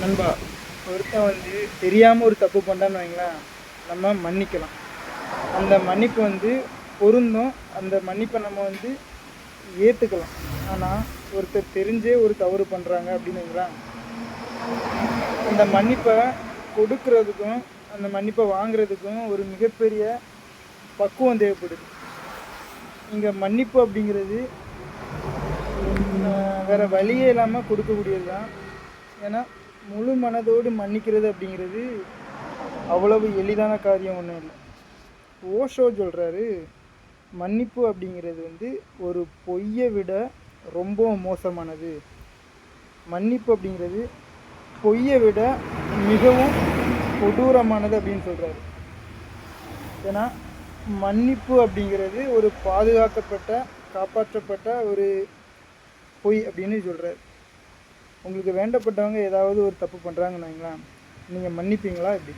நண்பா, ஒருத்தன் தெரியாமல் ஒரு தப்பு பண்ணான்னு வைங்களேன், நம்ம மன்னிக்கலாம். அந்த மன்னிப்பு பொருந்தும். அந்த மன்னிப்பை நம்ம ஏற்றுக்கலாம். ஆனால் ஒருத்தர் தெரிஞ்சே ஒரு தவறு பண்ணுறாங்க அப்படின்னு வைங்களேன், அந்த மன்னிப்பை கொடுக்கறதுக்கும் அந்த மன்னிப்பை வாங்குறதுக்கும் ஒரு மிகப்பெரிய பக்குவம் தேவைப்படுது. இங்கே மன்னிப்பு அப்படிங்கிறது வேறு வழியே இல்லாமல் கொடுக்கக்கூடியது தான். ஏன்னா முழு மனதோடு மன்னிக்கிறது அப்படிங்கிறது அவ்வளவு எளிதான காரியம் ஒன்றும் இல்லை. ஓஷோ சொல்கிறாரு, மன்னிப்பு அப்படிங்கிறது ஒரு பொய்யை விட ரொம்ப மோசமானது. மன்னிப்பு அப்படிங்கிறது பொய்யை விட மிகவும் கொடூரமானது அப்படின்னு சொல்கிறாரு. ஏன்னா மன்னிப்பு அப்படிங்கிறது ஒரு பாதுகாக்கப்பட்ட காப்பாற்றப்பட்ட ஒரு பொய் அப்படின்னு சொல்கிறார். உங்களுக்கு வேண்டப்பட்டவங்க ஏதாவது ஒரு தப்பு பண்ணுறாங்கன்னு வைங்களேன், நீங்கள் மன்னிப்பீங்களா எப்படி?